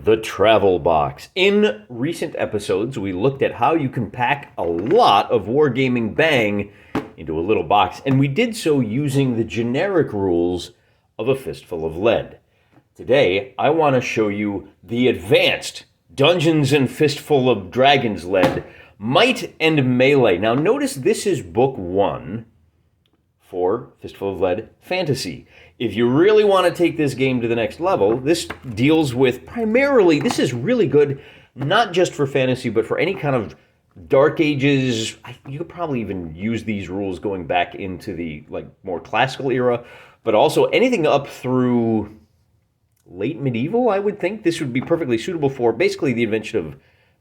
The travel box. In recent episodes, we looked at how you can pack a lot of Wargaming bang into a little box, and we did so using the generic rules of a Fistful of Lead. Today, I want to show you the advanced Dungeons and Fistful of Dragons Lead Might and Melee. Now, notice this is book 1 for Fistful of Lead Fantasy. If you really want to take this game to the next level, this deals with primarily, this is really good, not just for fantasy, but for any kind of Dark Ages. You could probably even use these rules going back into the more classical era, but also anything up through late medieval, I would think. This would be perfectly suitable for basically the invention of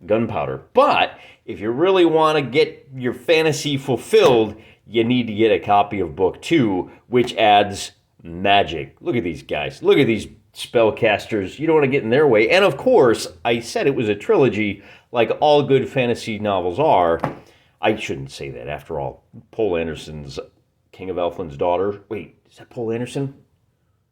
gunpowder. But if you really want to get your fantasy fulfilled, you need to get a copy of book 2, which adds magic. Look at these guys. Look at these spellcasters. You don't want to get in their way. And of course, I said it was a trilogy, like all good fantasy novels are. I shouldn't say that. After all, Poul Anderson's King of Elfland's Daughter. Wait, is that Poul Anderson?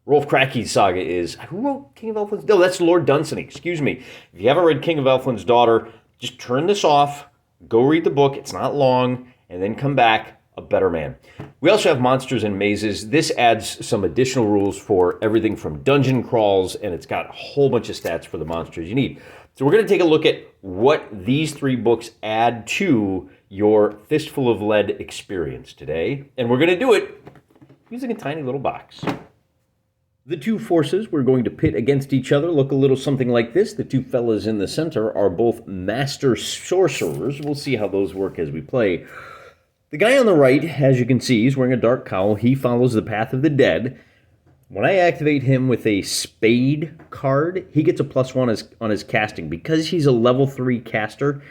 Rolf Krakke's saga is... Who wrote King of Elfland's... No, that's Lord Dunsany. Excuse me. If you haven't read King of Elfland's Daughter, just turn this off, go read the book. It's not long, and then come back a better man. We also have monsters and mazes. This adds some additional rules for everything from dungeon crawls, and it's got a whole bunch of stats for the monsters you need. So we're going to take a look at what these 3 books add to your Fistful of Lead experience today, and we're going to do it using a tiny little box. The 2 forces we're going to pit against each other look a little something like this. The 2 fellas in the center are both master sorcerers. We'll see how those work as we play. The guy on the right, as you can see, he's wearing a dark cowl. He follows the path of the dead. When I activate him with a spade card, he gets a +1 on his casting. Because he's a level 3 caster,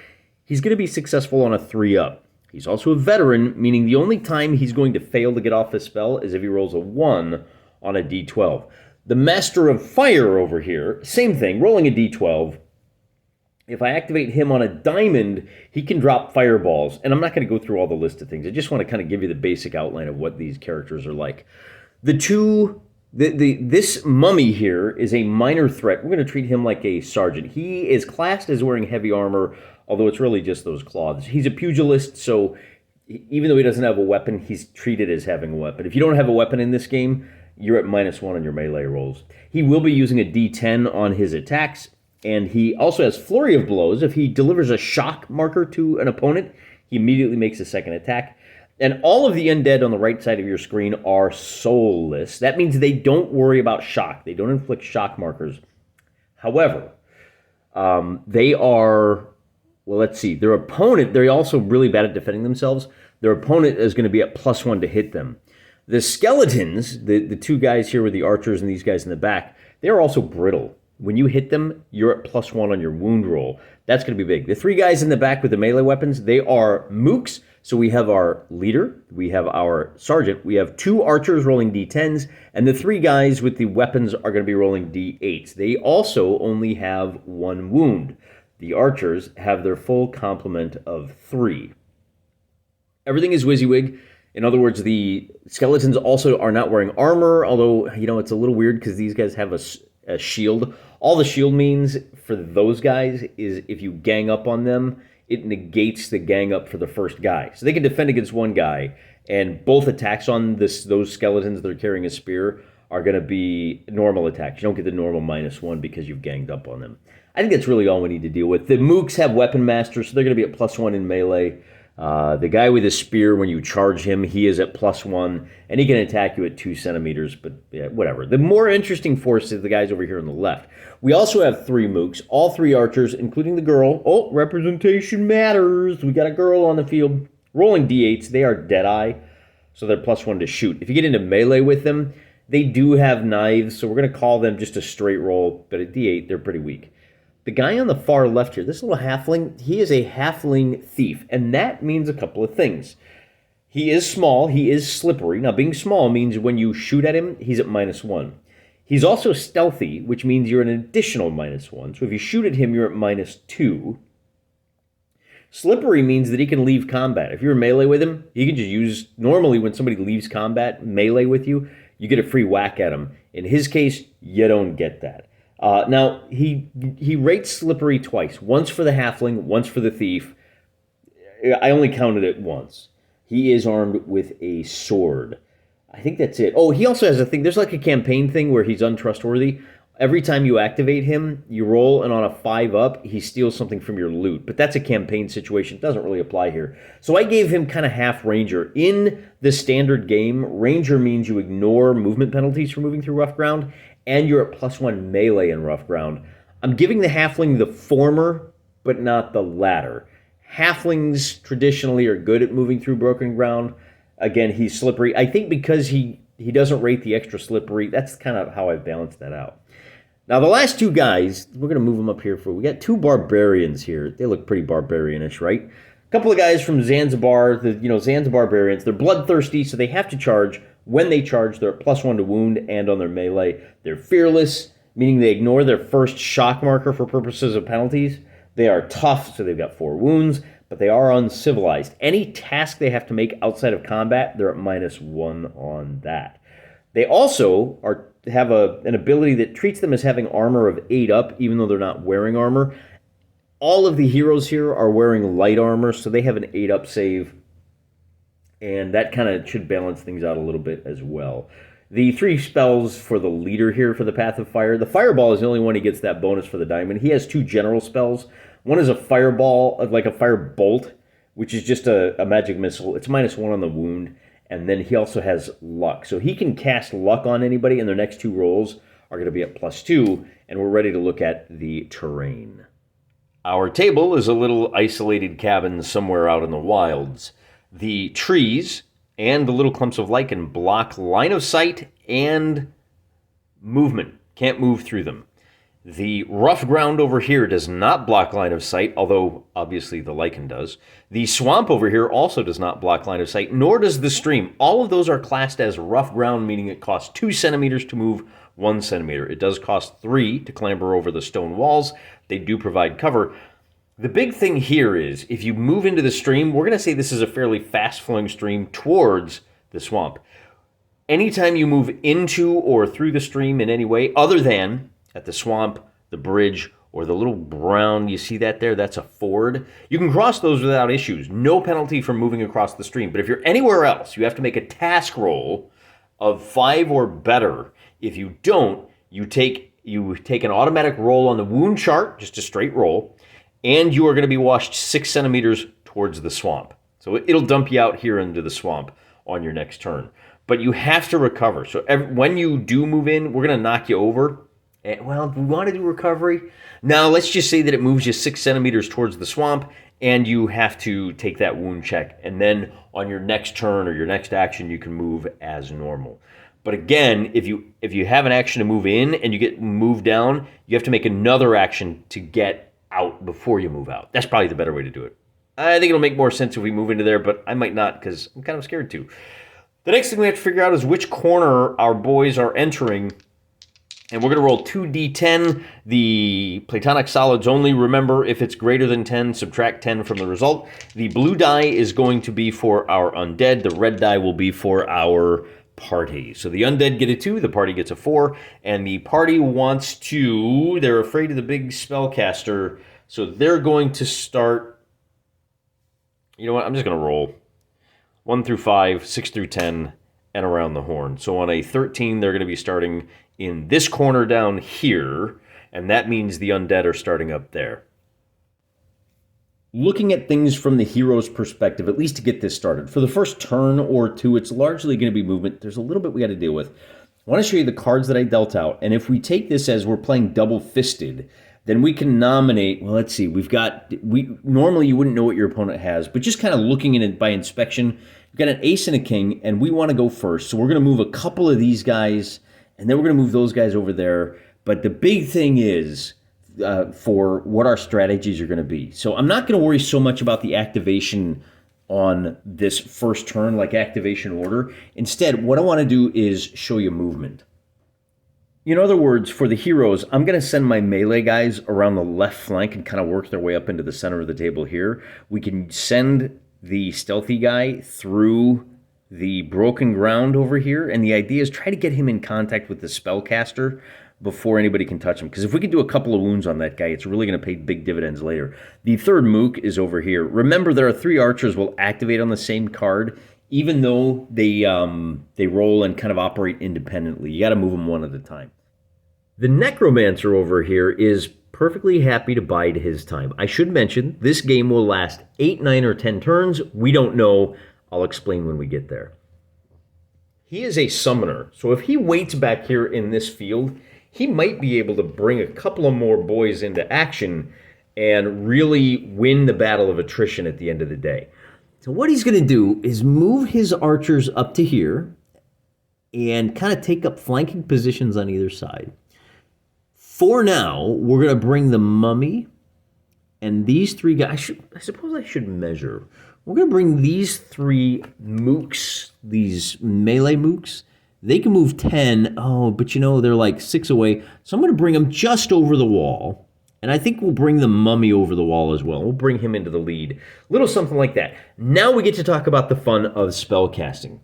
he's going to be successful on a 3-up. He's also a veteran, meaning the only time he's going to fail to get off his spell is if he rolls a 1 on a d12. The Master of Fire over here, same thing, rolling a d12. If I activate him on a diamond, he can drop fireballs. And I'm not going to go through all the list of things. I just want to kind of give you the basic outline of what these characters are like. This mummy here is a minor threat. We're going to treat him like a sergeant. He is classed as wearing heavy armor, although it's really just those cloths. He's a pugilist, so even though he doesn't have a weapon, he's treated as having a weapon. If you don't have a weapon in this game, you're at -1 on your melee rolls. He will be using a d10 on his attacks. And he also has Flurry of Blows. If he delivers a shock marker to an opponent, he immediately makes a second attack. And all of the undead on the right side of your screen are soulless. That means they don't worry about shock. They don't inflict shock markers. However, they are, well, let's see. Their opponent, they're also really bad at defending themselves. Their opponent is going to be at +1 to hit them. The skeletons, the 2 guys here with the archers and these guys in the back, they're also brittle. When you hit them, you're at +1 on your wound roll. That's going to be big. The 3 guys in the back with the melee weapons, they are mooks. So we have our leader, we have our sergeant, we have 2 archers rolling d10s, and the 3 guys with the weapons are going to be rolling d8s. They also only have 1 wound. The archers have their full complement of 3. Everything is WYSIWYG. In other words, the skeletons also are not wearing armor, although, it's a little weird because these guys have a shield. All the shield means for those guys is if you gang up on them, it negates the gang up for the first guy. So they can defend against 1 guy, and both attacks on those skeletons that are carrying a spear are going to be normal attacks. You don't get the normal -1 because you've ganged up on them. I think that's really all we need to deal with. The mooks have weapon masters, so they're going to be at +1 in melee. The guy with a spear, when you charge him, he is at +1, and he can attack you at 2 centimeters, but yeah, whatever. The more interesting force is the guys over here on the left. We also have 3 mooks, all 3 archers, including the girl. Oh, representation matters. We got a girl on the field. Rolling d8s, they are Deadeye, so they're +1 to shoot. If you get into melee with them, they do have knives, so we're going to call them just a straight roll, but at d8, they're pretty weak. The guy on the far left here, this little halfling, he is a halfling thief, and that means a couple of things. He is small, he is slippery. Now, being small means when you shoot at him, he's at -1. He's also stealthy, which means you're an additional -1. So if you shoot at him, you're at -2. Slippery means that he can leave combat. If you're melee with him, he can just use... Normally, when somebody leaves combat, melee with you, you get a free whack at him. In his case, you don't get that. Now, he rates slippery twice. Once for the halfling, once for the thief. I only counted it once. He is armed with a sword. I think that's it. Oh, he also has a thing. There's like a campaign thing where he's untrustworthy. Every time you activate him, you roll, and on a 5 up, he steals something from your loot. But that's a campaign situation. It doesn't really apply here. So I gave him kind of half ranger. In the standard game, ranger means you ignore movement penalties for moving through rough ground, and you're at +1 melee in rough ground. I'm giving the halfling the former, but not the latter. Halflings traditionally are good at moving through broken ground. Again, he's slippery. I think because he doesn't rate the extra slippery, that's kind of how I balanced that out. Now, the last two guys, we're going to move them up here. We got two barbarians here. They look pretty barbarianish, right? A couple of guys from Zanzibar, Zanzibar barbarians. They're bloodthirsty, so they have to charge. When they charge, they're at +1 to wound and on their melee. They're fearless, meaning they ignore their first shock marker for purposes of penalties. They are tough, so they've got 4 wounds, but they are uncivilized. Any task they have to make outside of combat, they're at -1 on that. They also have an ability that treats them as having armor of 8 up, even though they're not wearing armor. All of the heroes here are wearing light armor, so they have an 8 up save, and that kind of should balance things out a little bit as well. The 3 spells for the leader here for the Path of Fire. The Fireball is the only one who gets that bonus for the diamond. He has 2 general spells. One is a Fireball, like a Fire Bolt, which is just a magic missile. It's -1 on the wound. And then he also has luck. So he can cast luck on anybody, and their next 2 rolls are going to be at +2, and we're ready to look at the terrain. Our table is a little isolated cabin somewhere out in the wilds. The trees and the little clumps of lichen block line of sight and movement. Can't move through them. The rough ground over here does not block line of sight, although obviously the lichen does. The swamp over here also does not block line of sight, nor does the stream. All of those are classed as rough ground, meaning it costs 2 centimeters to move 1 centimeter. It does cost 3 to clamber over the stone walls. They do provide cover. The big thing here is, if you move into the stream, we're going to say this is a fairly fast-flowing stream towards the swamp. Anytime you move into or through the stream in any way, other than at the swamp, the bridge, or the little brown, you see that there? That's a ford. You can cross those without issues. No penalty for moving across the stream. But if you're anywhere else, you have to make a task roll of 5 or better. If you don't, you take an automatic roll on the wound chart, just a straight roll, and you are going to be washed 6 centimeters towards the swamp. So it'll dump you out here into the swamp on your next turn. But you have to recover. So when you do move in, we're going to knock you over. Well, do we want to do recovery? Now, let's just say that it moves you 6 centimeters towards the swamp, and you have to take that wound check. And then on your next turn or your next action, you can move as normal. But again, if you have an action to move in and you get moved down, you have to make another action to get out before you move out. That's probably the better way to do it. I think it'll make more sense if we move into there, but I might not because I'm kind of scared to. The next thing we have to figure out is which corner our boys are entering. And we're going to roll 2d10. The Platonic solids only. Remember, if it's greater than 10, subtract 10 from the result. The blue die is going to be for our undead. The red die will be for our party. So the undead get a 2, the party gets a 4, and the party wants to... They're afraid of the big spellcaster, so they're going to start... You know what? I'm just going to roll 1 through 5, 6 through 10, and around the horn. So on a 13, they're going to be starting in this corner down here, and that means the undead are starting up there. Looking at things from the hero's perspective, at least to get this started, for the first turn or 2, it's largely going to be movement. There's a little bit we got to deal with. I want to show you the cards that I dealt out, and if we take this as we're playing double-fisted, then we can nominate, well, let's see, normally you wouldn't know what your opponent has, but just kind of looking at it by inspection, we've got an ace and a king, and we want to go first. So we're going to move a couple of these guys, and then we're going to move those guys over there. But the big thing is for what our strategies are going to be. So I'm not going to worry so much about the activation on this first turn, like activation order. Instead, what I want to do is show you movement. In other words, for the heroes, I'm going to send my melee guys around the left flank and kind of work their way up into the center of the table here. We can send the stealthy guy through the broken ground over here, and the idea is try to get him in contact with the spellcaster before anybody can touch him. Because if we can do a couple of wounds on that guy, it's really going to pay big dividends later. The third mook is over here. Remember, there are 3 archers will activate on the same card, even though they roll and kind of operate independently. You got to move them one at a time. The necromancer over here is perfectly happy to bide his time. I should mention, this game will last 8, 9, or 10 turns. We don't know. I'll explain when we get there. He is a summoner, so if he waits back here in this field, he might be able to bring a couple of more boys into action and really win the battle of attrition at the end of the day. So what he's going to do is move his archers up to here and kind of take up flanking positions on either side. For now, we're going to bring the mummy and these 3 guys. I suppose I should measure. We're going to bring these 3 mooks, these melee mooks. They can move 10. Oh, but you know, they're like 6 away. So I'm going to bring them just over the wall. And I think we'll bring the mummy over the wall as well. We'll bring him into the lead. Little something like that. Now we get to talk about the fun of spell casting.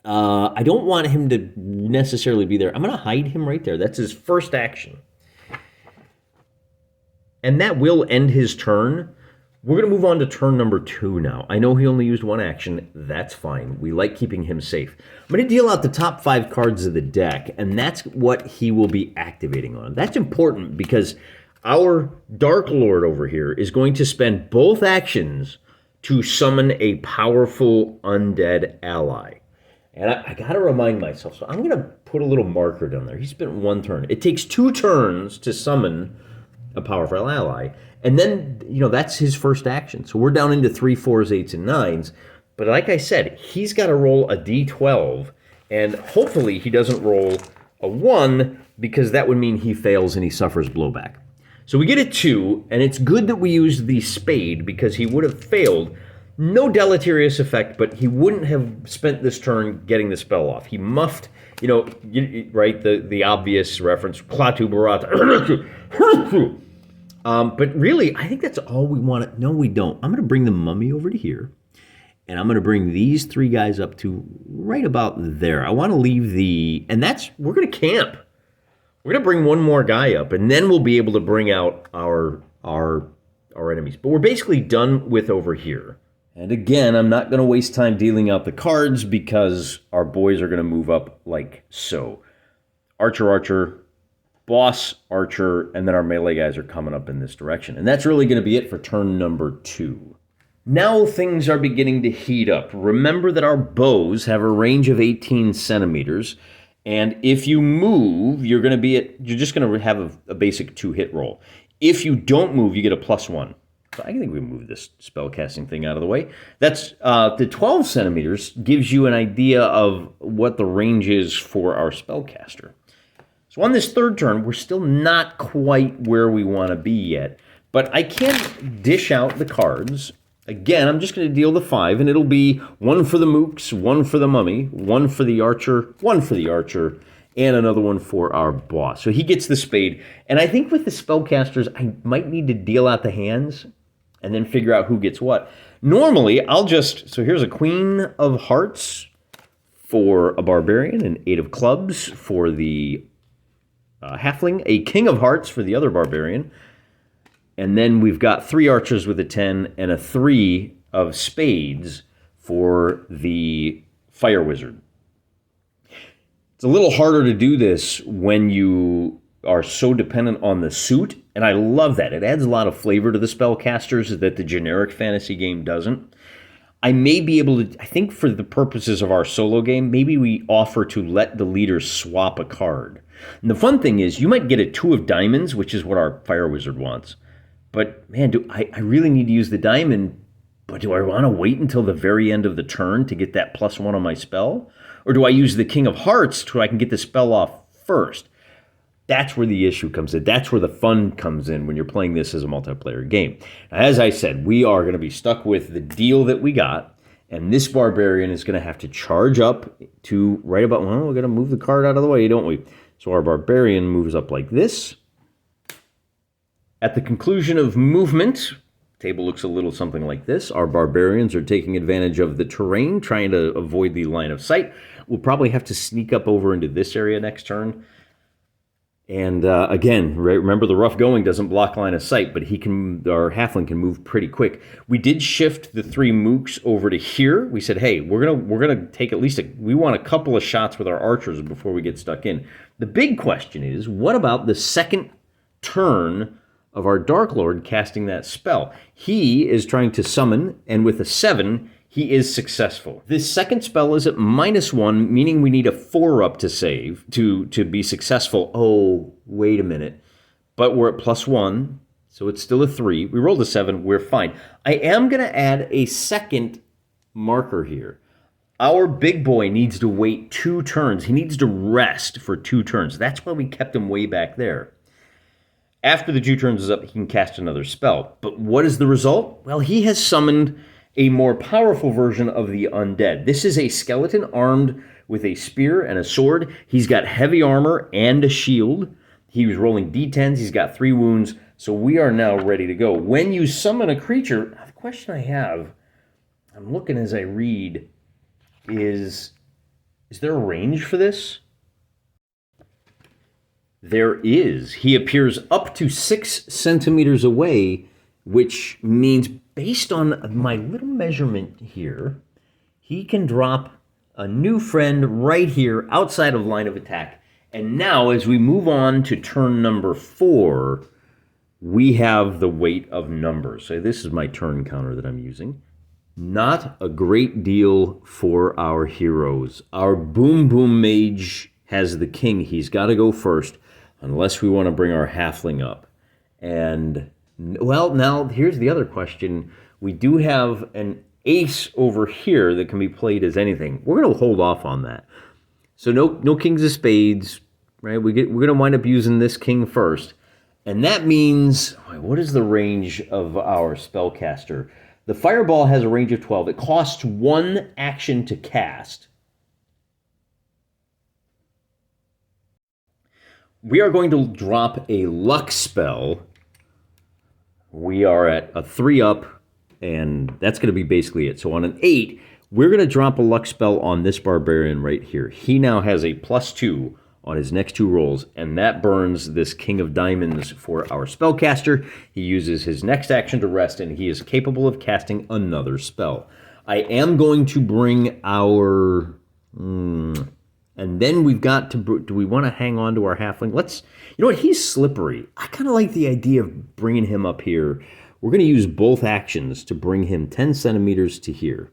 I don't want him to necessarily be there. I'm going to hide him right there. That's his first action. And that will end his turn. We're going to move on to turn number 2 now. I know he only used 1 action. That's fine. We like keeping him safe. I'm going to deal out the top 5 cards of the deck, and that's what he will be activating on. That's important because our Dark Lord over here is going to spend both actions to summon a powerful undead ally. And I got to remind myself, so I'm going to put a little marker down there. He spent 1 turn. It takes 2 turns to summon a powerful ally. And then, you know, that's his first action. So we're down into 3, 4s, 8s, and 9s. But like I said, he's got to roll a d12. And hopefully he doesn't roll a 1 because that would mean he fails and he suffers blowback. So we get a 2, and it's good that we used the spade because he would have failed. No deleterious effect, but he wouldn't have spent this turn getting the spell off. He muffed, you know, right, the obvious reference, Klaatu Barata. But really, I think that's all we want to... No, we don't. I'm going to bring the mummy over to here, and I'm going to bring these 3 guys up to right about there. I want to leave the... And that's... We're going to camp. We're going to bring 1 more guy up, and then we'll be able to bring out our enemies. But we're basically done with over here. And again, I'm not going to waste time dealing out the cards because our boys are going to move up like so. Archer, Archer, Boss, Archer, and then our melee guys are coming up in this direction. And that's really going to be it for turn number 2. Now things are beginning to heat up. Remember that our bows have a range of 18 centimeters. And if you move, you're just going to have a basic 2-hit roll. If you don't move, you get a +1. So I think we move this spellcasting thing out of the way. That's the 12 centimeters gives you an idea of what the range is for our spellcaster. So on this 3rd turn, we're still not quite where we want to be yet. But I can dish out the cards. Again, I'm just going to deal the 5, and it'll be 1 for the mooks, 1 for the mummy, 1 for the archer, 1 for the archer, and another 1 for our boss. So he gets the spade. And I think with the spellcasters, I might need to deal out the hands and then figure out who gets what. Normally, so here's a Queen of Hearts for a barbarian, an 8 of clubs for the halfling, a King of Hearts for the other barbarian, and then we've got 3 archers with a 10 and a 3 of spades for the fire wizard. It's a little harder to do this when you are so dependent on the suit, and I love that. It adds a lot of flavor to the spellcasters that the generic fantasy game doesn't. I may be able to, I think for the purposes of our solo game, maybe we offer to let the leaders swap a card. And the fun thing is, you might get a 2 of diamonds, which is what our fire wizard wants. But man, I really need to use the diamond, but do I want to wait until the very end of the turn to get that +1 on my spell? Or do I use the King of Hearts so I can get the spell off first? That's where the issue comes in. That's where the fun comes in when you're playing this as a multiplayer game. As I said, we are going to be stuck with the deal that we got, and this barbarian is going to have to charge up to right about, well, we're going to move the card out of the way, don't we? So our barbarian moves up like this. At the conclusion of movement, table looks a little something like this. Our barbarians are taking advantage of the terrain, trying to avoid the line of sight. We'll probably have to sneak up over into this area next turn. And again, right, remember the rough going doesn't block line of sight, but our halfling can move pretty quick. We did shift the 3 mooks over to here. We said, hey, we're gonna take at least we want a couple of shots with our archers before we get stuck in. The big question is, what about the second turn of our Dark Lord casting that spell? He is trying to summon, and with a 7, he is successful. This second spell is at -1, meaning we need a 4 up to save to be successful. Oh, wait a minute. But we're at +1, so it's still a 3. We rolled a 7, we're fine. I am going to add a second marker here. Our big boy needs to wait 2 turns. He needs to rest for 2 turns. That's why we kept him way back there. After the 2 turns is up, he can cast another spell. But what is the result? Well, he has summoned a more powerful version of the undead. This is a skeleton armed with a spear and a sword. He's got heavy armor and a shield. He was rolling d10s. He's got 3 wounds. So we are now ready to go. When you summon a creature, the question I have, I'm looking as I read, is there a range for this? There is. He appears up to 6 centimeters away, which means, based on my little measurement here, he can drop a new friend right here outside of line of attack. And now, as we move on to turn number 4, we have the weight of numbers. So this is my turn counter that I'm using. Not a great deal for our heroes. Our Boom Boom Mage has the king. He's got to go first, unless we want to bring our halfling up. And, well, now here's the other question. We do have an ace over here that can be played as anything. We're going to hold off on that. So no kings of spades, right? We're going to wind up using this king first. And that means, what is the range of our spellcaster? The fireball has a range of 12. It costs 1 action to cast. We are going to drop a luck spell. We are at a 3 up, and that's going to be basically it. So on an 8, we're going to drop a luck spell on this barbarian right here. He now has a +2 on his next 2 rolls, and that burns this King of Diamonds for our spellcaster. He uses his next action to rest, and he is capable of casting another spell. I am going to bring our... and then we've got to... Do we want to hang on to our halfling? You know what? He's slippery. I kind of like the idea of bringing him up here. We're going to use both actions to bring him 10 centimeters to here.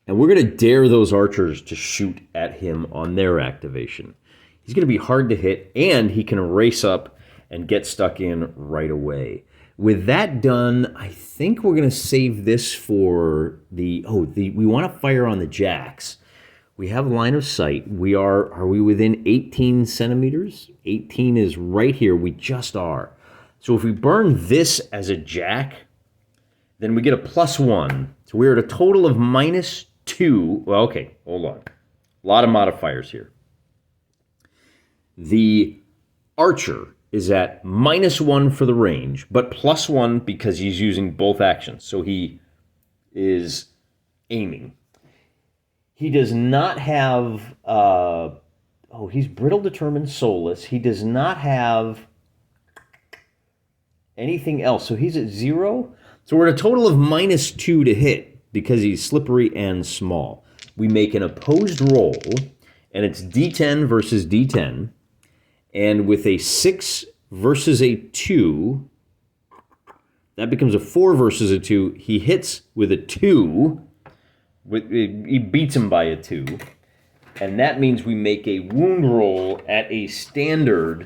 And we're going to dare those archers to shoot at him on their activation. He's going to be hard to hit, and he can race up and get stuck in right away. With that done, I think we're going to save this for we want to fire on the jacks. We have line of sight. Are we within 18 centimeters? 18 is right here. We just are. So if we burn this as a jack, then we get a +1. So we're at a total of -2. Well, okay, hold on. A lot of modifiers here. The archer is at -1 for the range, but +1 because he's using both actions. So he is aiming. He does not have... he's brittle, determined, soulless. He does not have anything else. So he's at 0. So we're at a total of -2 to hit because he's slippery and small. We make an opposed roll, and it's D10 versus D10. And with a 6 versus a 2, that becomes a 4 versus a 2. He hits with a 2. He beats him by a 2. And that means we make a wound roll at a standard...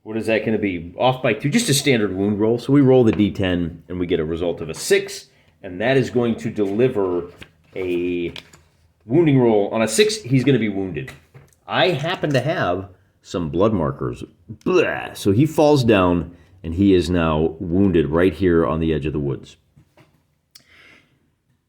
what is that going to be? Off by 2. Just a standard wound roll. So we roll the D10, and we get a result of a 6. And that is going to deliver a wounding roll. On a 6, he's going to be wounded. I happen to have some blood markers. Blah. So he falls down, and he is now wounded right here on the edge of the woods.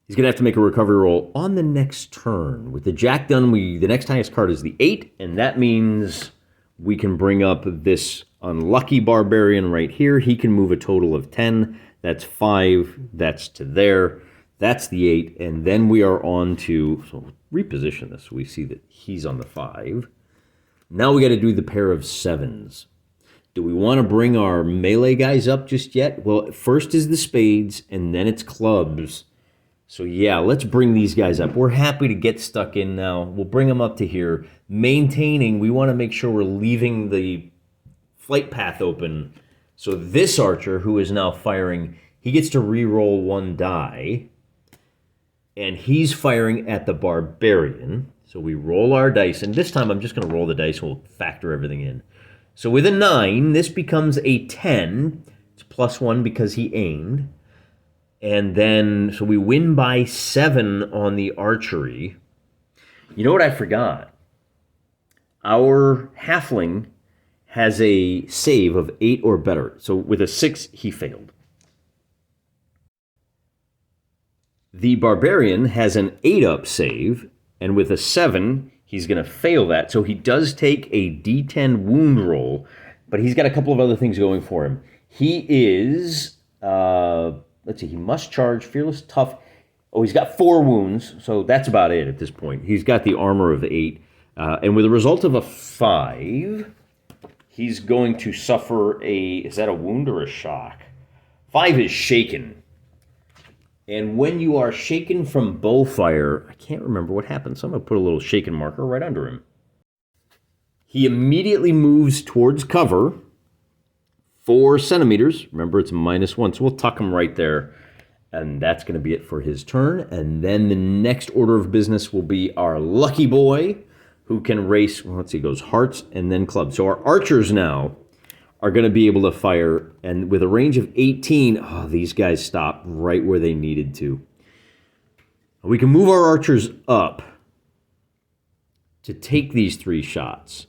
He's going to have to make a recovery roll on the next turn. With the jack done, the next highest card is the 8, and that means we can bring up this unlucky barbarian right here. He can move a total of 10. That's 5. That's to there. That's the 8. And then we are on to... So reposition this so we see that he's on the 5. Now we got to do the pair of 7s. Do we want to bring our melee guys up just yet? Well, first is the spades, and then it's clubs. So yeah, let's bring these guys up. We're happy to get stuck in now. We'll bring them up to here. Maintaining, we want to make sure we're leaving the flight path open. So this archer, who is now firing, he gets to re-roll 1 die. And he's firing at the barbarian. So we roll our dice, and this time I'm just going to roll the dice. We'll factor everything in. So with a 9, this becomes a 10. It's +1 because he aimed. And then, so we win by 7 on the archery. You know what I forgot? Our halfling has a save of 8 or better. So with a 6, he failed. The barbarian has an 8-up save, and with a 7, he's going to fail that. So he does take a D10 wound roll, but he's got a couple of other things going for him. He is, let's see, he must charge, fearless, tough. Oh, he's got 4 wounds, so that's about it at this point. He's got the armor of 8, and with a result of a 5, he's going to suffer is that a wound or a shock? 5 is shaken. And when you are shaken from bowfire, I can't remember what happened. So I'm going to put a little shaken marker right under him. He immediately moves towards cover 4 centimeters. Remember, it's -1, so we'll tuck him right there. And that's going to be it for his turn. And then the next order of business will be our lucky boy, who can race, well, let's see, goes hearts and then clubs. So our archers now are going to be able to fire, and with a range of 18, these guys stopped right where they needed to. We can move our archers up to take these 3 shots,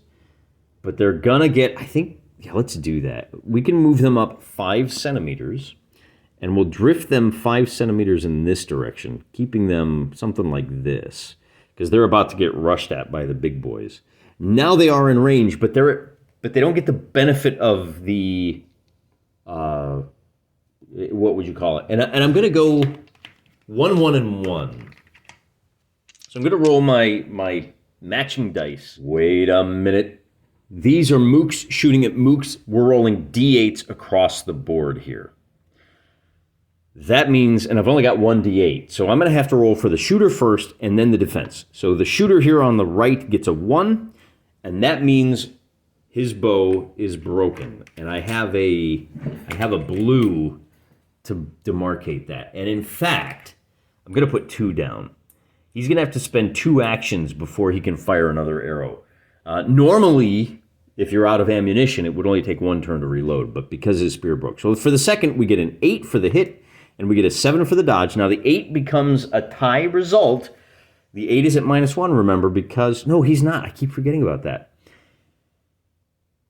but they're going to get, I think, yeah, let's do that. We can move them up 5 centimeters, and we'll drift them 5 centimeters in this direction, keeping them something like this, because they're about to get rushed at by the big boys. Now they are in range, but they don't get the benefit of the, what would you call it? And I'm going to go 1, 1, and 1. So I'm going to roll my matching dice. Wait a minute. These are mooks shooting at mooks. We're rolling D8s across the board here. That means, and I've only got 1 D8, so I'm going to have to roll for the shooter first and then the defense. So the shooter here on the right gets a 1, and that means his bow is broken, and I have a blue to demarcate that. And in fact, I'm going to put 2 down. He's going to have to spend 2 actions before he can fire another arrow. Normally, if you're out of ammunition, it would only take 1 turn to reload, but because his spear broke. So for the second, we get an 8 for the hit, and we get a 7 for the dodge. Now the 8 becomes a tie result. The 8 is at -1, remember, because, no, he's not. I keep forgetting about that.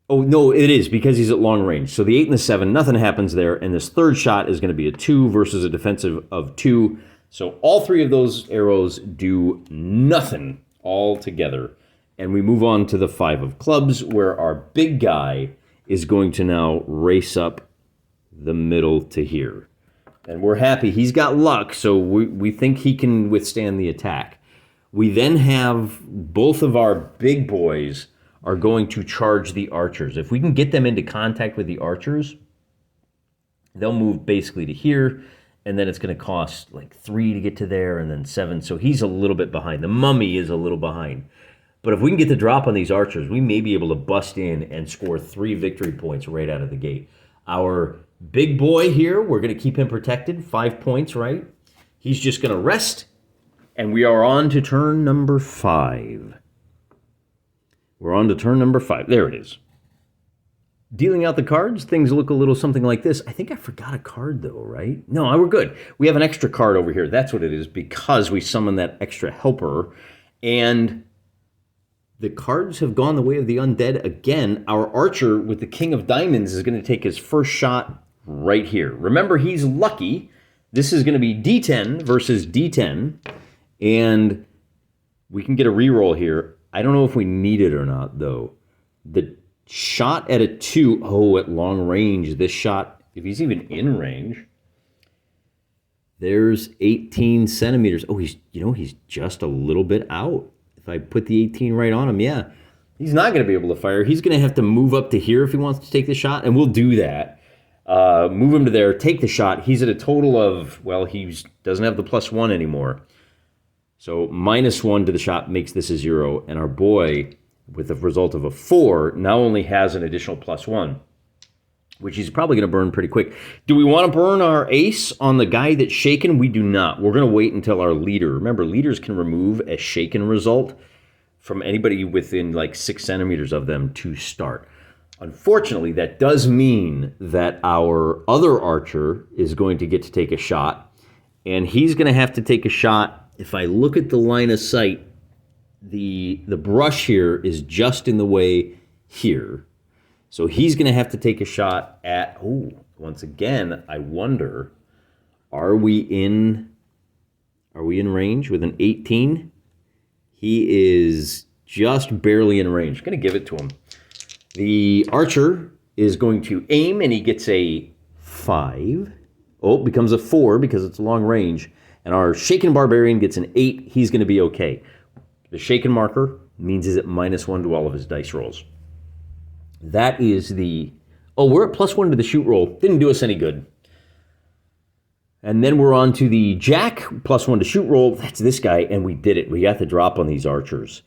Oh, no, it is, because he's at long range. So the 8 and the 7, nothing happens there, and this third shot is going to be a 2 versus a defensive of 2. So all 3 of those arrows do nothing all together. And we move on to the 5 of clubs, where our big guy is going to now race up the middle to here. And we're happy. He's got luck, so we think he can withstand the attack. We then have both of our big boys are going to charge the archers. If we can get them into contact with the archers, they'll move basically to here, and then it's going to cost like 3 to get to there, and then 7. So he's a little bit behind. The mummy is a little behind. But if we can get the drop on these archers, we may be able to bust in and score 3 victory points right out of the gate. Our big boy here, we're going to keep him protected. 5 points, right? He's just going to rest, and we are on to turn number 5. We're on to turn number 5. There it is. Dealing out the cards, things look a little something like this. I think I forgot a card, though, right? No, we're good. We have an extra card over here. That's what it is, because we summoned that extra helper. And the cards have gone the way of the undead again. Our archer with the King of Diamonds is going to take his first shot right here. Remember, he's lucky. This is going to be D10 versus D10. And we can get a reroll here. I don't know if we need it or not, though. The shot at a 2, at long range, this shot, if he's even in range, there's 18 centimeters. Oh, he's just a little bit out. If I put the 18 right on him, yeah. He's not going to be able to fire. He's going to have to move up to here if he wants to take the shot, and we'll do that. Move him to there, take the shot. He's at a total of, well, he doesn't have the +1 anymore. So -1 to the shot makes this a 0, and our boy, with the result of a 4, now only has an additional +1, which he's probably going to burn pretty quick. Do we want to burn our ace on the guy that's shaken? We do not. We're going to wait until our leader. Remember, leaders can remove a shaken result from anybody within like 6 centimeters of them to start. Unfortunately, that does mean that our other archer is going to get to take a shot, and he's going to have to take a shot. If I look at the line of sight, the brush here is just in the way here. So he's going to have to take a shot at, once again, I wonder, are we in range with an 18? He is just barely in range. Going to give it to him. The archer is going to aim, and he gets a 5. Oh, becomes a 4 because it's long range. And our shaken barbarian gets an 8. He's going to be okay. The shaken marker means he's at -1 to all of his dice rolls. That is the... Oh, we're at +1 to the shoot roll. Didn't do us any good. And then we're on to the jack, +1 to shoot roll. That's this guy, and we did it. We got the drop on these archers.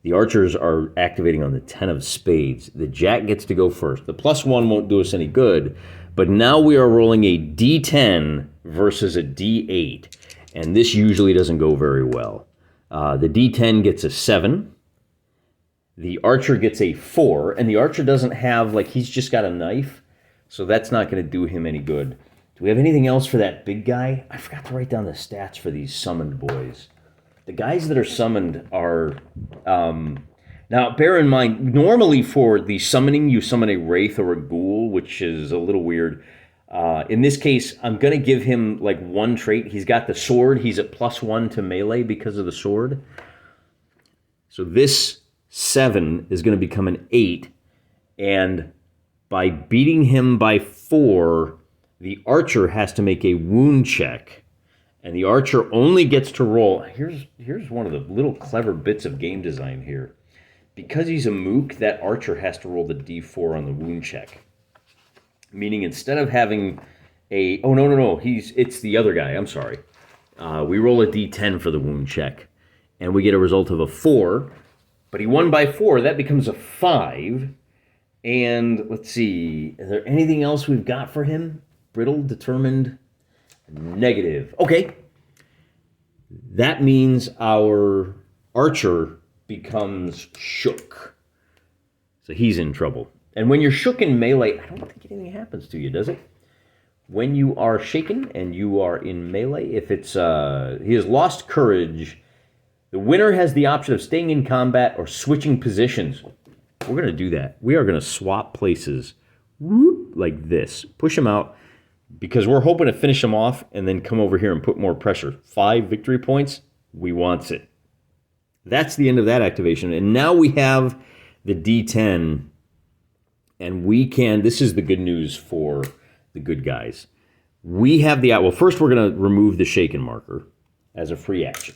The archers are activating on the 10 of spades. The jack gets to go first. The +1 won't do us any good, but now we are rolling a D10 versus a D8, and this usually doesn't go very well. The D10 gets a 7. The archer gets a 4, and the archer doesn't have, like, he's just got a knife, so that's not going to do him any good. Do we have anything else for that big guy? I forgot to write down the stats for these summoned boys. The guys that are summoned are... now, bear in mind, normally for the summoning, you summon a wraith or a ghoul, which is a little weird. In this case, I'm going to give him, like, one trait. He's got the sword. He's at +1 to melee because of the sword. So this 7 is going to become an 8, and by beating him by 4, the archer has to make a wound check, and the archer only gets to roll. Here's one of the little clever bits of game design here. Because he's a mook, that archer has to roll the d4 on the wound check, meaning instead of having a... Oh, no, it's the other guy. I'm sorry. We roll a d10 for the wound check, and we get a result of a 4. But he won by 4. That becomes a 5. And let's see. Is there anything else we've got for him? Brittle, determined, negative. Okay. That means our archer becomes shook. So he's in trouble. And when you're shook in melee, I don't think anything happens to you, does it? When you are shaken and you are in melee, if it's he has lost courage... The winner has the option of staying in combat or switching positions. We're going to do that. We are going to swap places like this. Push him out because we're hoping to finish him off and then come over here and put more pressure. 5 victory points. We wants it. That's the end of that activation. And now we have the D10, and we can... This is the good news for the good guys. We have the... Well, first we're going to remove the shaken marker as a free action.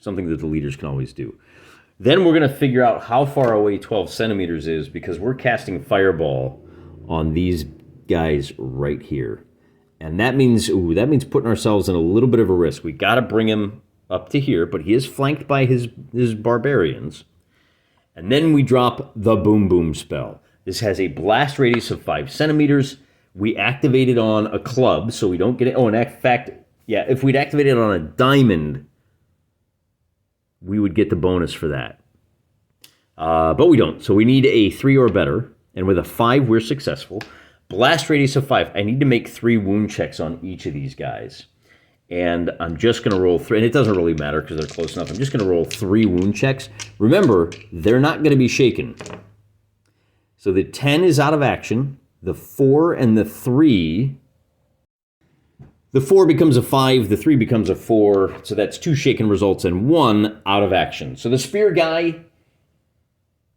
Something that the leaders can always do. Then we're going to figure out how far away 12 centimeters is because we're casting Fireball on these guys right here. And that means putting ourselves in a little bit of a risk. We got to bring him up to here, but he is flanked by his barbarians. And then we drop the Boom Boom spell. This has a blast radius of 5 centimeters. We activate it on a club, so we don't get it. Oh, and in fact, yeah, if we'd activated it on a diamond... we would get the bonus for that. But we don't. So we need a 3 or better. And with a 5, we're successful. Blast radius of 5. I need to make 3 wound checks on each of these guys. And I'm just going to roll 3. And it doesn't really matter because they're close enough. I'm just going to roll 3 wound checks. Remember, they're not going to be shaken. So the 10 is out of action. The 4 and the 3... The 4 becomes a 5, the 3 becomes a 4, so that's 2 shaken results and 1 out of action. So the spear guy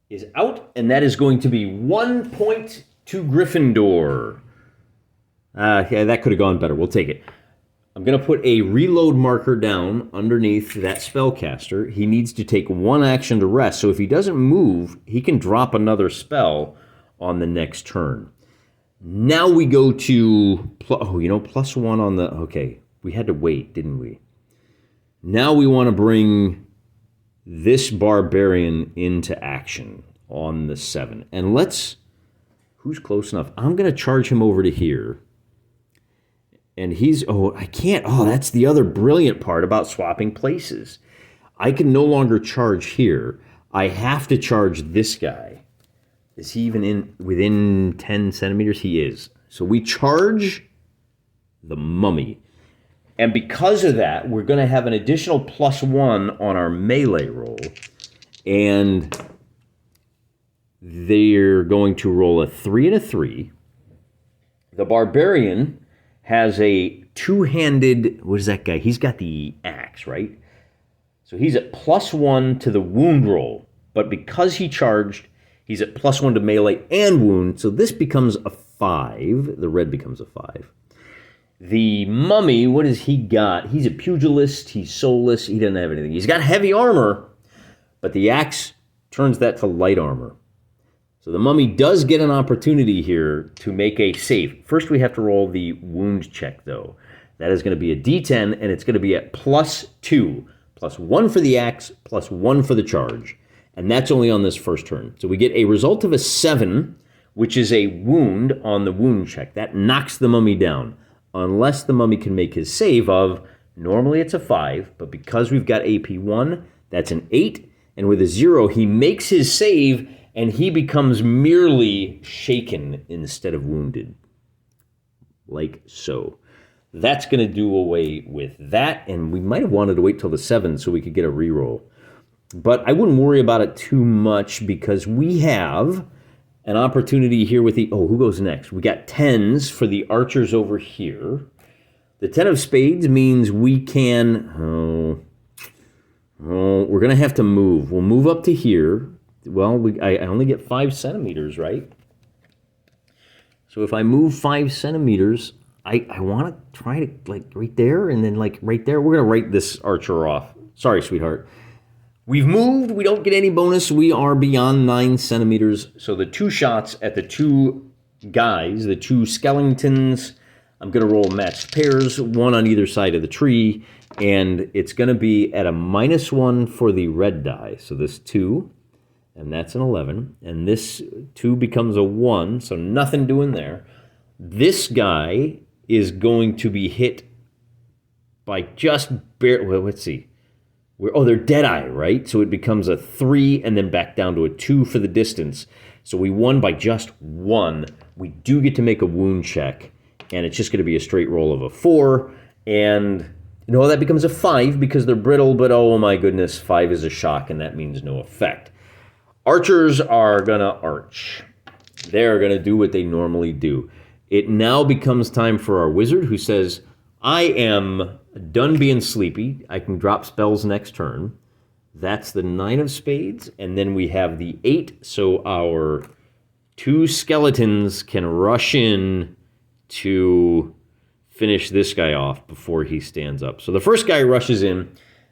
is out, and that is going to be 1 point to Gryffindor. Yeah, that could have gone better. We'll take it. I'm going to put a reload marker down underneath that spellcaster. He needs to take 1 action to rest. So if he doesn't move, he can drop another spell on the next turn. Now we go to, +1 on the, okay, we had to wait, didn't we? Now we want to bring this barbarian into action on the 7. And who's close enough? I'm going to charge him over to here. And I can't. Oh, that's the other brilliant part about swapping places. I can no longer charge here. I have to charge this guy. Is he even within 10 centimeters? He is. So we charge the mummy. And because of that, we're going to have an additional +1 on our melee roll. And they're going to roll a 3 and a 3. The barbarian has a two-handed, what is that guy? He's got the axe, right? So he's at +1 to the wound roll. But because he charged, he's at +1 to melee and wound. So this becomes a 5. The red becomes a 5. The mummy, what has he got? He's a pugilist. He's soulless. He doesn't have anything. He's got heavy armor, but the axe turns that to light armor. So the mummy does get an opportunity here to make a save. First, we have to roll the wound check, though. That is going to be a D10, and it's going to be at +2. +1 for the axe, +1 for the charge. And that's only on this first turn. So we get a result of a 7, which is a wound on the wound check. That knocks the mummy down, unless the mummy can make his save of, normally it's a 5, but because we've got AP1, that's an 8. And with a 0, he makes his save, and he becomes merely shaken instead of wounded. Like so. That's going to do away with that, and we might have wanted to wait till the 7 so we could get a reroll. But I wouldn't worry about it too much because we have an opportunity here with the... Oh, who goes next? We got 10s for the archers over here. The 10 of spades means we can... we're going to have to move. We'll move up to here. Well, I only get 5 centimeters, right? So if I move 5 centimeters, I want to try to, right there, and then, right there. We're going to write this archer off. Sorry, sweetheart. We've moved. We don't get any bonus. We are beyond 9 centimeters. So the 2 shots at the 2 guys, the 2 skeletons, I'm going to roll matched pairs, 1 on either side of the tree, and it's going to be at a -1 for the red die. So this 2... and that's an 11, and this 2 becomes a 1, so nothing doing there. This guy is going to be hit by just barely, well, let's see. They're Deadeye, right? So it becomes a 3 and then back down to a 2 for the distance. So we won by just 1. We do get to make a wound check, and it's just going to be a straight roll of a 4, and... no, that becomes a 5 because they're brittle, but oh my goodness, 5 is a shock, and that means no effect. Archers are going to arch. They're going to do what they normally do. It now becomes time for our wizard who says, I am done being sleepy. I can drop spells next turn. That's the 9 of spades. And then we have the 8. So our 2 skeletons can rush in to finish this guy off before he stands up. So the first guy rushes in,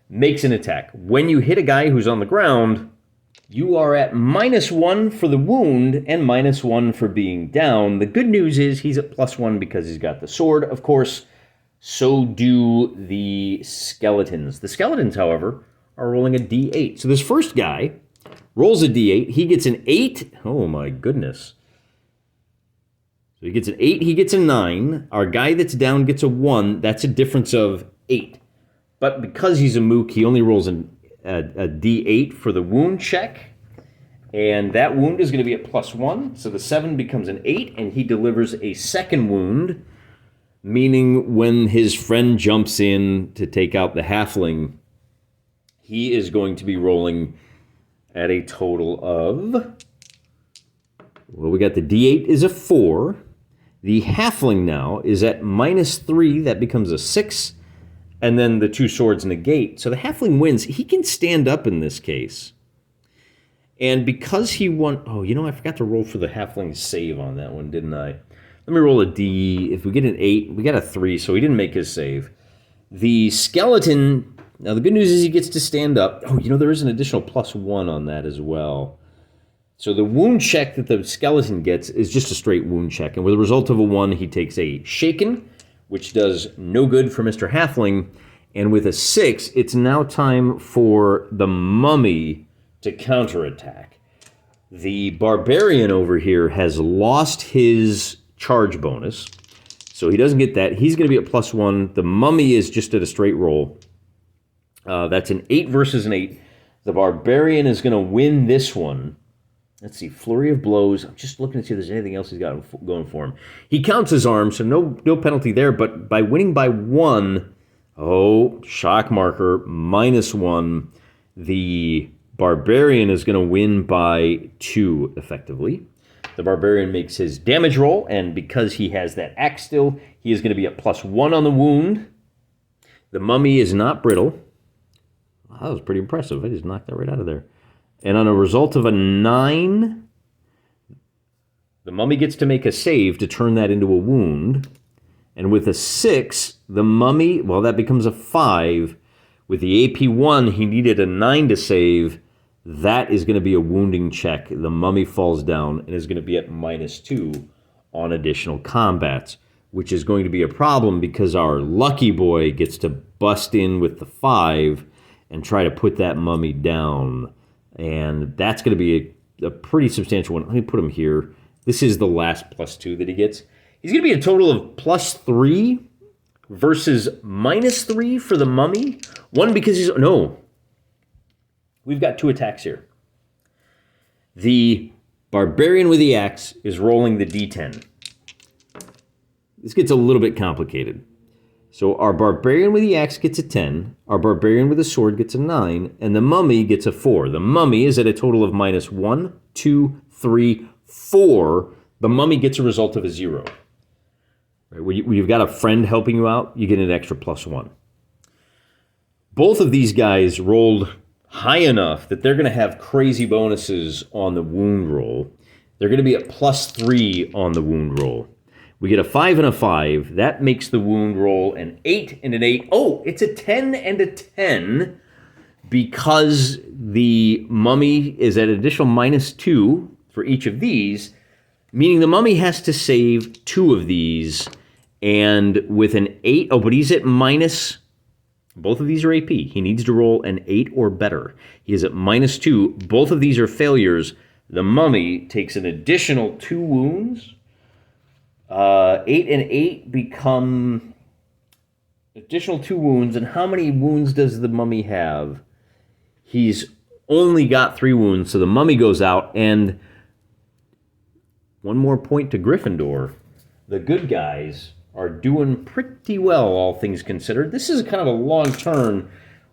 makes an attack. When you hit a guy who's on the ground... you are at -1 for the wound and -1 for being down. The good news is he's at +1 because he's got the sword, of course. So do the skeletons. The skeletons, however, are rolling a D8. So this first guy rolls a D8. He gets an 8. Oh, my goodness. So he gets an 8. He gets a 9. Our guy that's down gets a 1. That's a difference of 8. But because he's a mook, he only rolls a D8 for the wound check, and that wound is going to be at +1, so the 7 becomes an 8, and he delivers a second wound, meaning when his friend jumps in to take out the halfling, he is going to be rolling at a total of, well, we got the D8 is a 4, the halfling now is at -3, that becomes a 6, and then the 2 swords negate. So the halfling wins. He can stand up in this case. And because he won... oh, I forgot to roll for the halfling save on that one, didn't I? Let me roll a D. If we get an 8, we got a 3, so he didn't make his save. The skeleton, now the good news is he gets to stand up. Oh, there is an additional +1 on that as well. So the wound check that the skeleton gets is just a straight wound check. And with a result of a 1, he takes a shaken, which does no good for Mr. Halfling. And with a 6, it's now time for the mummy to counterattack. The barbarian over here has lost his charge bonus, so he doesn't get that. He's going to be at +1. The mummy is just at a straight roll. That's an 8 versus an 8. The barbarian is going to win this one. Let's see, flurry of blows. I'm just looking to see if there's anything else he's got going for him. He counts his arm, so no penalty there, but by winning by 1, shock marker, -1. The barbarian is going to win by 2, effectively. The barbarian makes his damage roll, and because he has that axe still, he is going to be at +1 on the wound. The mummy is not brittle. Wow, that was pretty impressive. I just knocked that right out of there. And on a result of a 9, the mummy gets to make a save to turn that into a wound. And with a 6, the mummy, that becomes a 5. With the AP1, he needed a 9 to save. That is going to be a wounding check. The mummy falls down and is going to be at -2 on additional combats, which is going to be a problem because our lucky boy gets to bust in with the 5 and try to put that mummy down. And that's going to be a pretty substantial one. Let me put him here. This is the last +2 that he gets. He's going to be a total of +3 versus -3 for the mummy. One, because we've got 2 attacks here. The barbarian with the axe is rolling the D10. This gets a little bit complicated. So our barbarian with the axe gets a 10, our barbarian with the sword gets a 9, and the mummy gets a 4. The mummy is at a total of -1, 2, 3, 4. The mummy gets a result of a 0. Right? When you've got a friend helping you out, you get an extra +1. Both of these guys rolled high enough that they're going to have crazy bonuses on the wound roll. They're going to be at +3 on the wound roll. We get a 5 and a 5. That makes the wound roll an 8 and an 8. Oh, it's a 10 and a 10 because the mummy is at an additional -2 for each of these, meaning the mummy has to save 2 of these. And with an 8, but he's at minus, both of these are AP. He needs to roll an 8 or better. He is at -2. Both of these are failures. The mummy takes an additional 2 wounds. 8 and 8 become additional 2 wounds. And how many wounds does the mummy have? He's only got 3 wounds, so the mummy goes out. And one more point to Gryffindor. The good guys are doing pretty well, all things considered. This is kind of a long turn.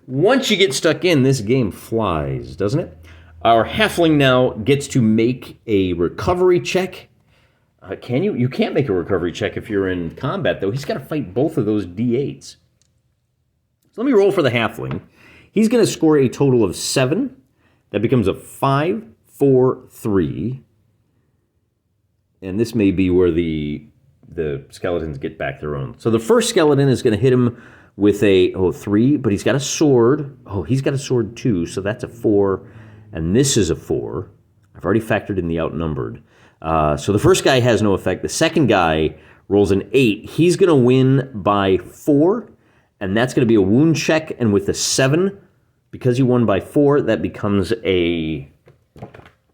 Once you get stuck in, this game flies, doesn't it? Our halfling now gets to make a recovery check. Can you? You can't make a recovery check if you're in combat, though. He's got to fight both of those D8s. So let me roll for the halfling. He's going to score a total of 7. That becomes a 5, 4, 3. And this may be where the skeletons get back their own. So the first skeleton is going to hit him with a 3, but he's got a sword. Oh, he's got a sword too, so that's a 4. And this is a 4. I've already factored in the outnumbered. So the first guy has no effect. The second guy rolls an 8. He's going to win by 4, and that's going to be a wound check. And with the 7, because he won by 4, that becomes a...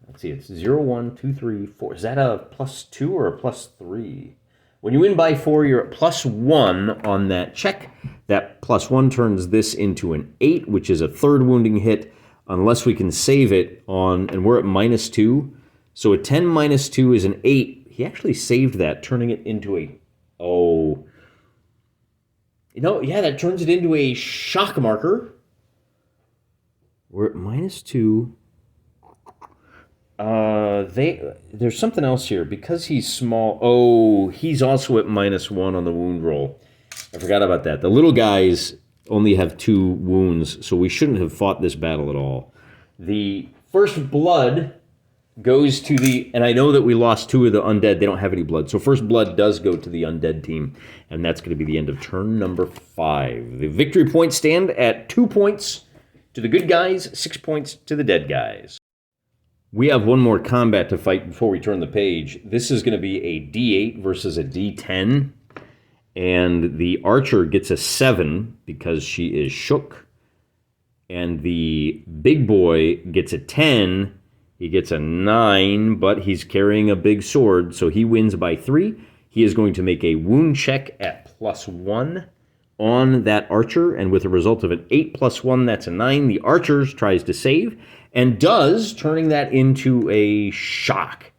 Let's see, it's 0, 1, 2, 3, 4. Is that a +2 or a +3? When you win by 4, you're at +1 on that check. That +1 turns this into an 8, which is a 3rd wounding hit, unless we can save it on, and we're at -2. So a 10 -2 is an 8. He actually saved that, turning it into a... Oh. That turns it into a shock marker. We're at -2. There's something else here. Because he's small... Oh, he's also at -1 on the wound roll. I forgot about that. The little guys only have 2 wounds, so we shouldn't have fought this battle at all. The first blood goes to the, and I know that we lost 2 of the undead. They don't have any blood. So first blood does go to the undead team, and that's going to be the end of turn number 5. The victory points stand at 2 points to the good guys, 6 points to the dead guys. We have one more combat to fight before we turn the page. This is going to be a D8 versus a D10, and the archer gets a 7 because she is shook, and the big boy gets a 10. He gets a 9, but he's carrying a big sword, so he wins by 3. He is going to make a wound check at +1 on that archer, and with a result of an 8 + 1, that's a 9. The archer tries to save, and does, turning that into a shock.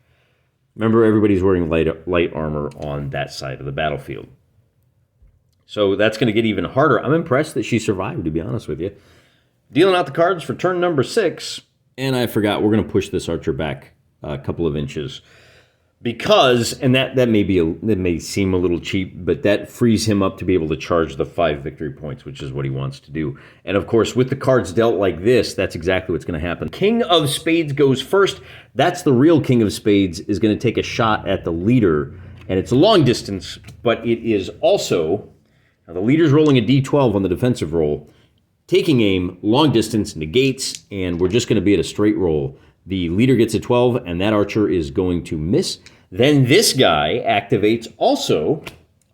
Remember, everybody's wearing light armor on that side of the battlefield. So that's going to get even harder. I'm impressed that she survived, to be honest with you. Dealing out the cards for turn number 6. And I forgot, we're going to push this archer back a couple of inches. Because, and that may seem a little cheap, but that frees him up to be able to charge the 5 victory points, which is what he wants to do. And of course, with the cards dealt like this, that's exactly what's going to happen. King of Spades goes first. That's the real King of Spades, is going to take a shot at the leader. And it's a long distance, but it is also, now the leader's rolling a D12 on the defensive roll. Taking aim, long distance, negates, and we're just going to be at a straight roll. The leader gets a 12, and that archer is going to miss. Then this guy activates also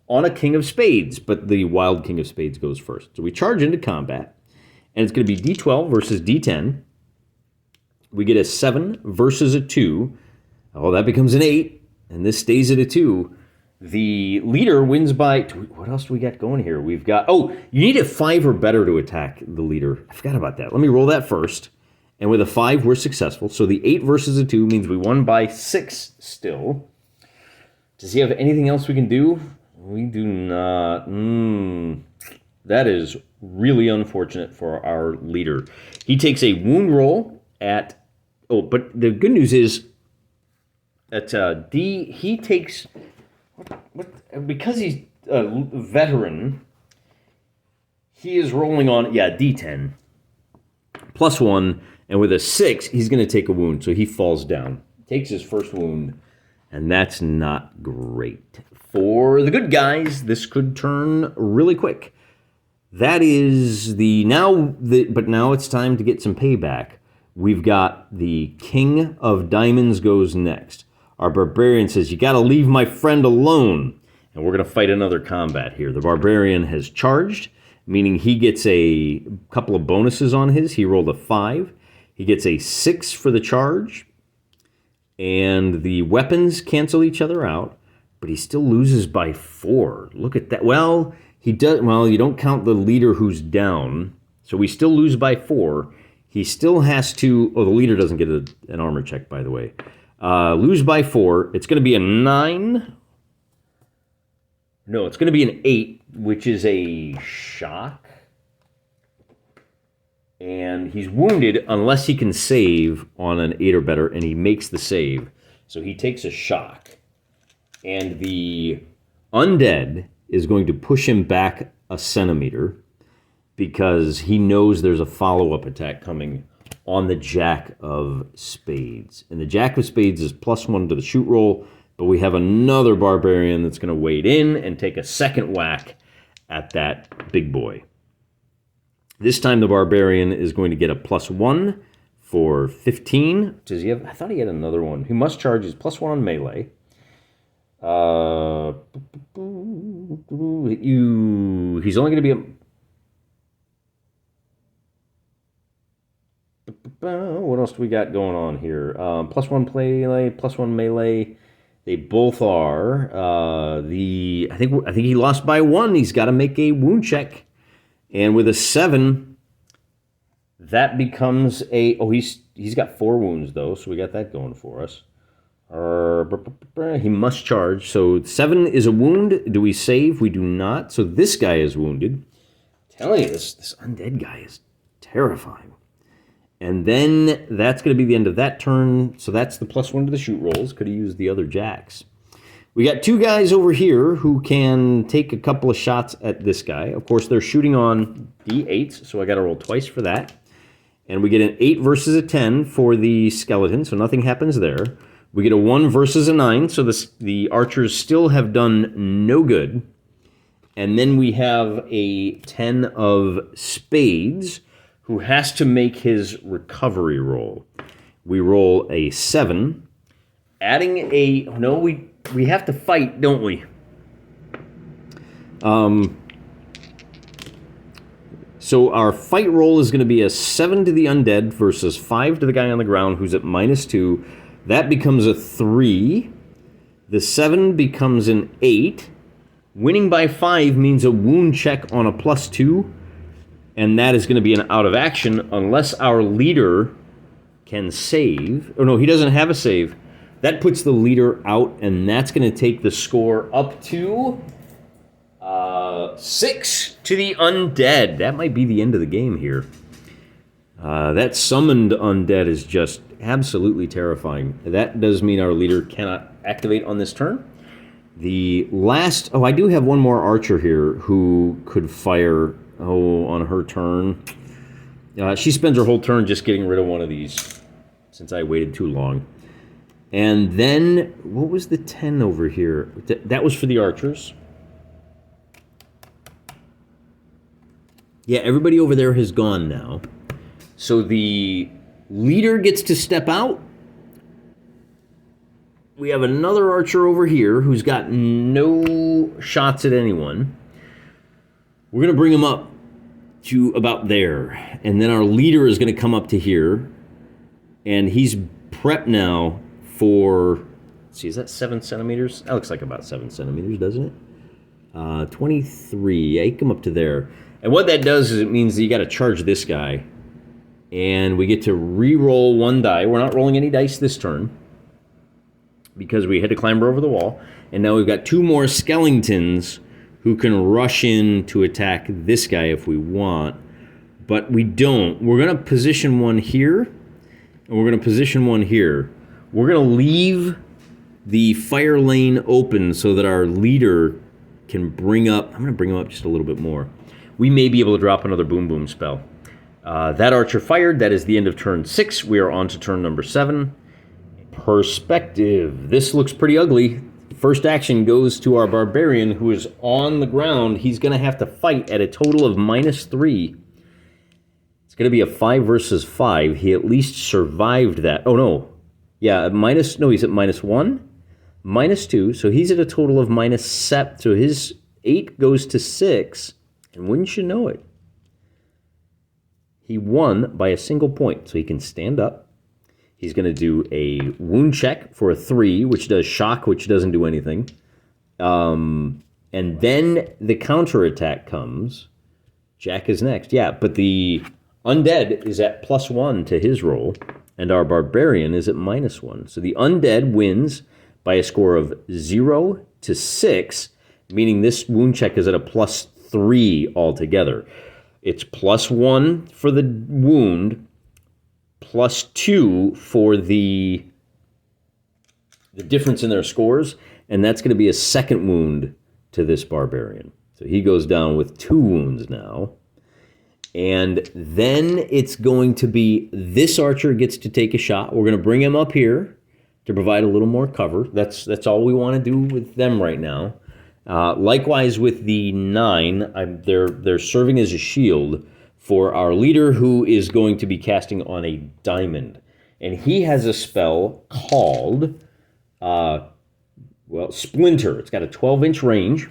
on a King of Spades, but the wild King of Spades goes first. So we charge into combat, and it's going to be D12 versus D10. We get a 7 versus a 2. Oh, that becomes an 8, and this stays at a 2. The leader wins by, what else do we got going here? We've got, oh, you need a 5 or better to attack the leader. I forgot about that. Let me roll that first. And with a 5, we're successful. So the 8 versus a 2 means we won by 6 still. Does he have anything else we can do? We do not. That is really unfortunate for our leader. He takes a wound roll at, oh, but the good news is that he takes, because he's a veteran, he is rolling on, D10, +1, and with a 6, he's going to take a wound, so he falls down. Takes his first wound, and that's not great. For the good guys, this could turn really quick. That is but now it's time to get some payback. We've got the King of Diamonds goes next. Our barbarian says, you got to leave my friend alone. And we're going to fight another combat here. The barbarian has charged, meaning he gets a couple of bonuses on his. He rolled a 5. He gets a 6 for the charge. And the weapons cancel each other out, but he still loses by 4. Look at that. Well, he does. Well, you don't count the leader who's down, so we still lose by 4. He still has to. Oh, the leader doesn't get an armor check, by the way. Lose by 4. It's going to be a 9. No, it's going to be an 8, which is a shock. And he's wounded unless he can save on an 8 or better, and he makes the save. So he takes a shock. And the undead is going to push him back a centimeter because he knows there's a follow-up attack coming on the Jack of Spades. And the Jack of Spades is +1 to the shoot roll, but we have another barbarian that's going to wade in and take a second whack at that big boy. This time the barbarian is going to get a +1 for 15. Does he have? I thought he had another one. He must charge his +1 on melee. He's only going to be what else do we got going on here? +1 melee, +1 melee. They both are. I think he lost by 1. He's got to make a wound check. And with a 7, that becomes a... Oh, he's got 4 wounds, though, so we got that going for us. He must charge. So 7 is a wound. Do we save? We do not. So this guy is wounded. I'm telling you, this undead guy is terrifying. And then that's going to be the end of that turn. So that's the +1 to the shoot rolls. Could have used the other jacks. We got 2 guys over here who can take a couple of shots at this guy. Of course, they're shooting on D8s, so I got to roll twice for that. And we get an 8 versus a 10 for the skeleton, so nothing happens there. We get a 1 versus a 9, so the archers still have done no good. And then we have a 10 of spades, who has to make his recovery roll. We roll a 7, adding a... No, we have to fight, don't we? So our fight roll is going to be a 7 to the undead versus 5 to the guy on the ground who's at -2. That becomes a 3. The 7 becomes an 8. Winning by 5 means a wound check on a +2. And that is going to be an out of action unless our leader can save. Oh, no, he doesn't have a save. That puts the leader out, and that's going to take the score up to 6 to the undead. That might be the end of the game here. That summoned undead is just absolutely terrifying. That does mean our leader cannot activate on this turn. The last... Oh, I do have one more archer here who could fire... Oh, on her turn. She spends her whole turn just getting rid of one of these, since I waited too long. And then, what was the 10 over here? That was for the archers. Yeah, everybody over there has gone now. So the leader gets to step out. We have another archer over here who's got no shots at anyone. We're going to bring him up to about there. And then our leader is going to come up to here. And he's prepped now for... Let's see, is that 7 centimeters? That looks like about 7 centimeters, doesn't it? 23. Yeah, he come up to there. And what that does is it means that you got to charge this guy. And we get to re-roll 1 die. We're not rolling any dice this turn, because we had to climb over the wall. And now we've got 2 more skeletons who can rush in to attack this guy if we want. But we don't. We're going to position one here, and we're going to position one here. We're going to leave the fire lane open so that our leader can bring up... I'm going to bring him up just a little bit more. We may be able to drop another boom boom spell. That archer fired. That is the end of turn 6. We are on to turn number 7. Perspective. This looks pretty ugly. First action goes to our barbarian who is on the ground. He's going to have to fight at a total of -3. It's going to be a 5 versus 5. He at least survived that. Oh, no. Yeah, no, he's at -1, -2. So he's at a total of -7. So his 8 goes to 6. And wouldn't you know it, he won by a single point. So he can stand up. He's going to do a wound check for a 3, which does shock, which doesn't do anything. And then the counterattack comes. Jack is next. Yeah, but the undead is at +1 to his roll, and our barbarian is at -1. So the undead wins by a score of 0 to 6, meaning this wound check is at a +3 altogether. It's +1 for the wound, +2 for the difference in their scores, and that's going to be a second wound to this barbarian. So he goes down with 2 wounds now. And then it's going to be this archer gets to take a shot. We're going to bring him up here to provide a little more cover. That's all we want to do with them right now. Likewise with the 9, they're serving as a shield for our leader, who is going to be casting on a diamond. And he has a spell called, Splinter. It's got a 12-inch range.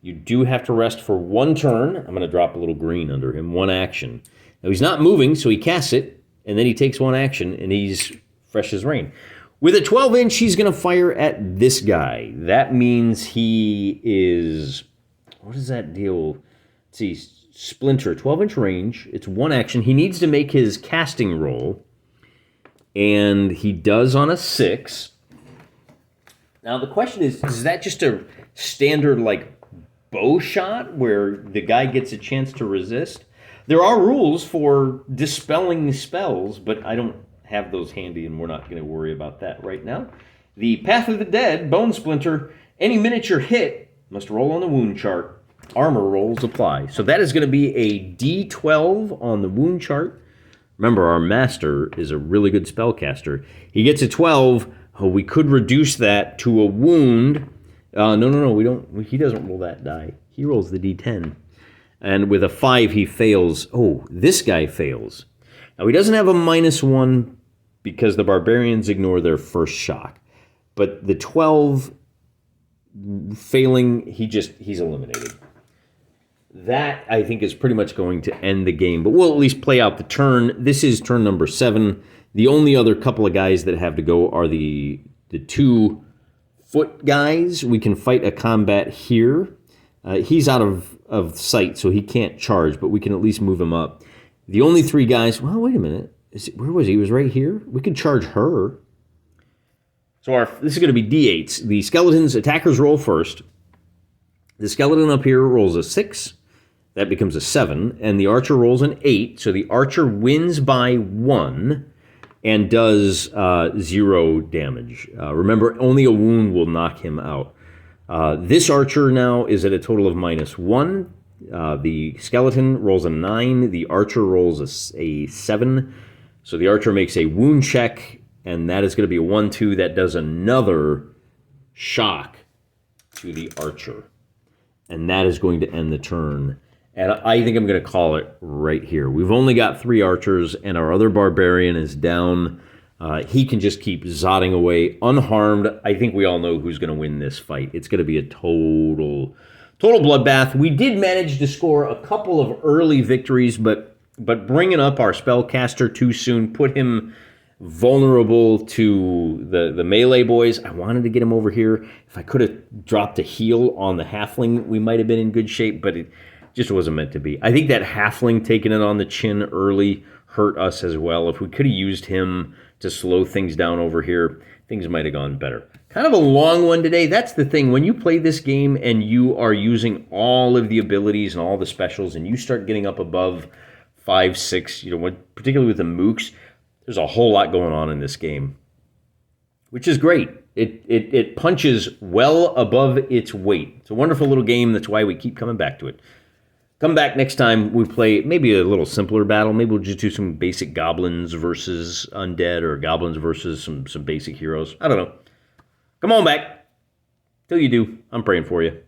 You do have to rest for 1 turn. I'm going to drop a little green under him, 1 action. Now, he's not moving, so he casts it, and then he takes 1 action, and he's fresh as rain. With a 12-inch, he's going to fire at this guy. That means he is... What does that deal? Let's see. Splinter, 12-inch range. It's 1 action. He needs to make his casting roll, and he does on a 6. Now, the question is that just a standard, bow shot where the guy gets a chance to resist? There are rules for dispelling spells, but I don't have those handy, and we're not going to worry about that right now. The Path of the Dead, Bone Splinter, any miniature hit must roll on the wound chart. Armor rolls apply. So that is going to be a D12 on the wound chart Remember, our master is a really good spellcaster. He gets a 12. Oh, we could reduce that to a wound. No, we don't. He doesn't roll that die. He rolls the d10. And with a 5, he fails. Oh, this guy fails. Now, he doesn't have a -1 because the barbarians ignore their first shock. But the 12 failing, he's eliminated. That, I think, is pretty much going to end the game. But we'll at least play out the turn. This is turn number 7. The only other couple of guys that have to go are the 2 foot guys. We can fight a combat here. He's out of sight, so he can't charge, but we can at least move him up. The only 3 guys... Well, wait a minute. Where was he? He was right here? We could charge her. So this is going to be D8s. The skeletons, attackers roll first. The skeleton up here rolls a 6. That becomes a 7. And the archer rolls an 8. So the archer wins by 1 and does 0 damage. Remember, only a wound will knock him out. This archer now is at a total of -1. The skeleton rolls a 9. The archer rolls a 7. So the archer makes a wound check, and that is going to be a 1-2. That does another shock to the archer. And that is going to end the turn. And I think I'm going to call it right here. We've only got 3 archers, and our other barbarian is down. He can just keep zodding away unharmed. I think we all know who's going to win this fight. It's going to be a total bloodbath. We did manage to score a couple of early victories, but bringing up our spellcaster too soon put him vulnerable to the melee boys. I wanted to get him over here. If I could have dropped a heal on the halfling, we might have been in good shape, but it just wasn't meant to be. I think that halfling taking it on the chin early hurt us as well. If we could have used him to slow things down over here, things might have gone better. Kind of a long one today. That's the thing. When you play this game and you are using all of the abilities and all the specials and you start getting up above 5, 6, particularly with the mooks, there's a whole lot going on in this game, which is great. It punches well above its weight. It's a wonderful little game. That's why we keep coming back to it. Come back next time. We play maybe a little simpler battle. Maybe we'll just do some basic goblins versus undead, or goblins versus some basic heroes. I don't know. Come on back. Till you do, I'm praying for you.